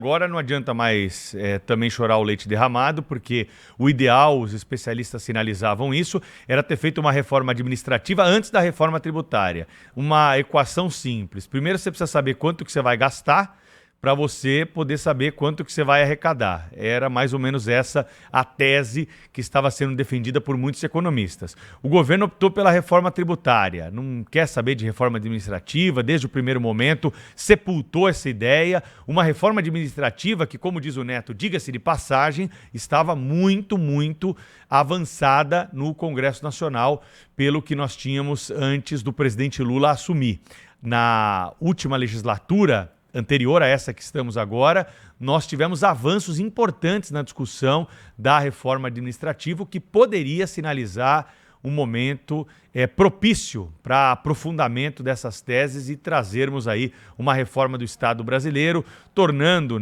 Agora não adianta mais também chorar o leite derramado, porque o ideal, os especialistas sinalizavam isso, era ter feito uma reforma administrativa antes da reforma tributária. Uma equação simples. Primeiro você precisa saber quanto que você vai gastar para você poder saber quanto que você vai arrecadar. Era mais ou menos essa a tese que estava sendo defendida por muitos economistas. O governo optou pela reforma tributária, não quer saber de reforma administrativa, desde o primeiro momento, sepultou essa ideia. Uma reforma administrativa que, como diz o Neto, diga-se de passagem, estava muito avançada no Congresso Nacional, pelo que nós tínhamos antes do presidente Lula assumir. Na última legislatura, anterior a essa que estamos agora, nós tivemos avanços importantes na discussão da reforma administrativa, o que poderia sinalizar um momento propício para aprofundamento dessas teses e trazermos aí uma reforma do Estado brasileiro, tornando,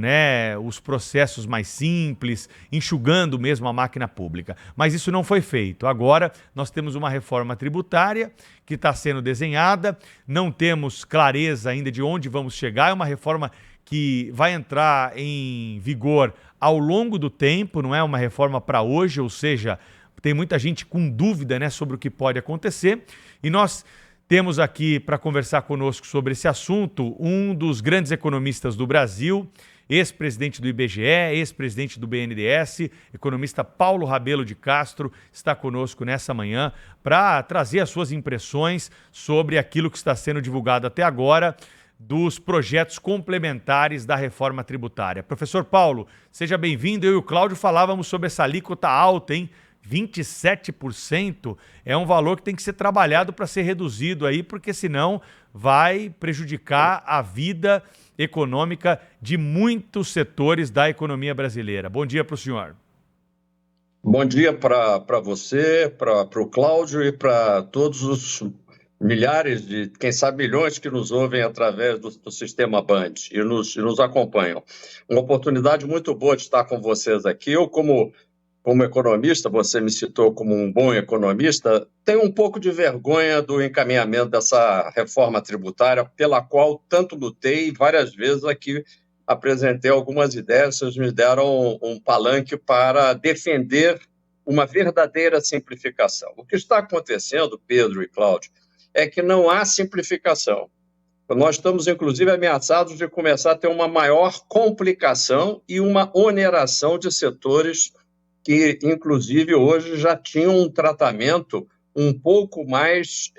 os processos mais simples, enxugando mesmo a máquina pública. Mas isso não foi feito. Agora nós temos uma reforma tributária que está sendo desenhada, não temos clareza ainda de onde vamos chegar, é uma reforma que vai entrar em vigor ao longo do tempo, não é uma reforma para hoje, ou seja, tem muita gente com dúvida, sobre o que pode acontecer. E nós temos aqui para conversar conosco sobre esse assunto um dos grandes economistas do Brasil, ex-presidente do IBGE, ex-presidente do BNDES, economista Paulo Rabelo de Castro, está conosco nessa manhã para trazer as suas impressões sobre aquilo que está sendo divulgado até agora dos projetos complementares da reforma tributária. Professor Paulo, seja bem-vindo. Eu e o Cláudio falávamos sobre essa alíquota alta, hein? 27% é um valor que tem que ser trabalhado para ser reduzido aí, porque senão vai prejudicar a vida econômica de muitos setores da economia brasileira. Bom dia para o senhor. Bom dia para você, para o Cláudio e para todos os milhares de, quem sabe milhões que nos ouvem através do Sistema Band e nos acompanham. Uma oportunidade muito boa de estar com vocês aqui. Eu, como economista, você me citou como um bom economista, tenho um pouco de vergonha do encaminhamento dessa reforma tributária, pela qual tanto lutei, várias vezes aqui apresentei algumas ideias, vocês me deram um palanque para defender uma verdadeira simplificação. O que está acontecendo, Pedro e Cláudio, é que não há simplificação. Nós estamos, inclusive, ameaçados de começar a ter uma maior complicação e uma oneração de setores que, inclusive, hoje já tinham um tratamento um pouco mais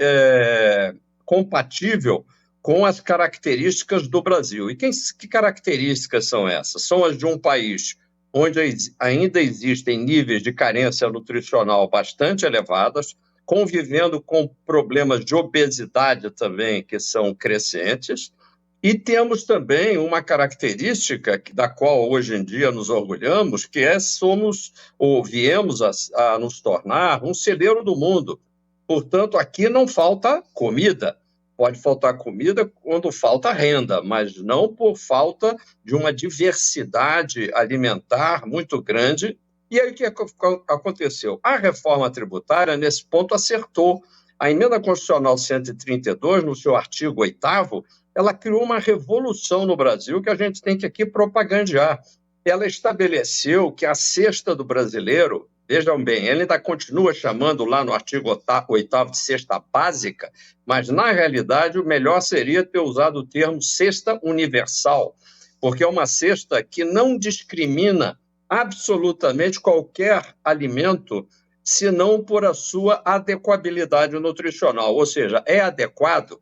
compatível com as características do Brasil. E que características são essas? São as de um país onde ainda existem níveis de carência nutricional bastante elevadas, convivendo com problemas de obesidade também, que são crescentes. E temos também uma característica da qual hoje em dia nos orgulhamos, que viemos a nos tornar um celeiro do mundo. Portanto, aqui não falta comida. Pode faltar comida quando falta renda, mas não por falta de uma diversidade alimentar muito grande. E aí o que aconteceu? A reforma tributária, nesse ponto, acertou. A Emenda Constitucional 132, no seu artigo 8º, ela criou uma revolução no Brasil que a gente tem que aqui propagandear. Ela estabeleceu que a cesta do brasileiro, vejam bem, ele ainda continua chamando lá no artigo 8º de cesta básica, mas na realidade o melhor seria ter usado o termo cesta universal, porque é uma cesta que não discrimina absolutamente qualquer alimento, senão por a sua adequabilidade nutricional, ou seja, é adequado,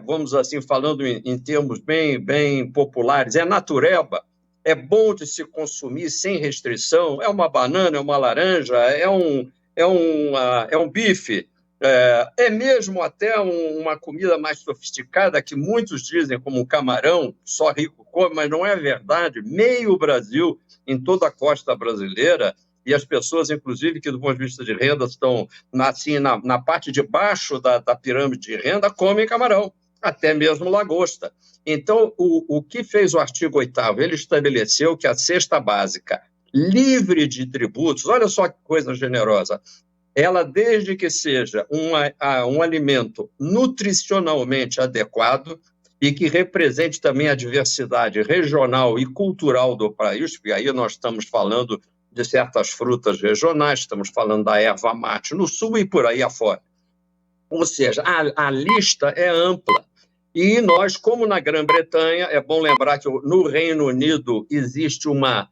vamos assim, falando em termos bem populares, é natureba, é bom de se consumir sem restrição, é uma banana, é uma laranja, é um bife, é mesmo até uma comida mais sofisticada, que muitos dizem como um camarão, só rico come, mas não é verdade. Meio Brasil, em toda a costa brasileira, e as pessoas, inclusive, que do ponto de vista de renda estão assim, na parte de baixo da pirâmide de renda, comem camarão, até mesmo lagosta. Então, o que fez o artigo 8º? Ele estabeleceu que a cesta básica, livre de tributos, olha só que coisa generosa, ela, desde que seja um alimento nutricionalmente adequado, e que represente também a diversidade regional e cultural do país, porque aí nós estamos falando de certas frutas regionais, estamos falando da erva mate no sul e por aí afora. Ou seja, a lista é ampla. E nós, como na Grã-Bretanha, é bom lembrar que no Reino Unido existe uma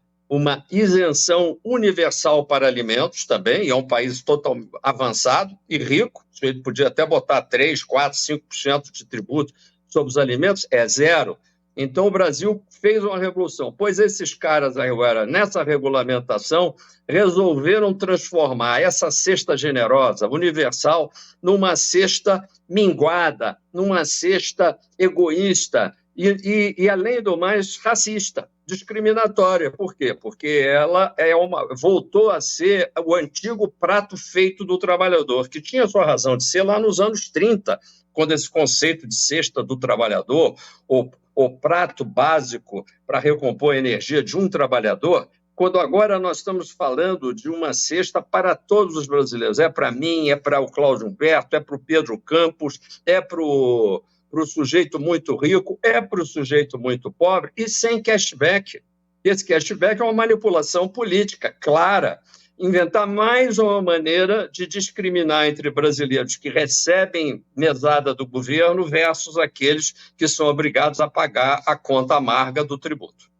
isenção universal para alimentos também, e é um país totalmente avançado e rico, ele podia até botar 3%, 4%, 5% de tributo sobre os alimentos, é zero. Então, o Brasil fez uma revolução, pois esses caras agora, nessa regulamentação, resolveram transformar essa cesta generosa, universal, numa cesta minguada, numa cesta egoísta e além do mais, racista, discriminatória. Por quê? Porque ela voltou a ser o antigo prato feito do trabalhador, que tinha sua razão de ser lá nos anos 30, quando esse conceito de cesta do trabalhador, o prato básico para recompor a energia de um trabalhador, quando agora nós estamos falando de uma cesta para todos os brasileiros. É para mim, é para o Cláudio Humberto, é para o Pedro Campos, é para o sujeito muito rico, é para o sujeito muito pobre, e sem cashback. Esse cashback é uma manipulação política clara, inventar mais uma maneira de discriminar entre brasileiros que recebem mesada do governo versus aqueles que são obrigados a pagar a conta amarga do tributo.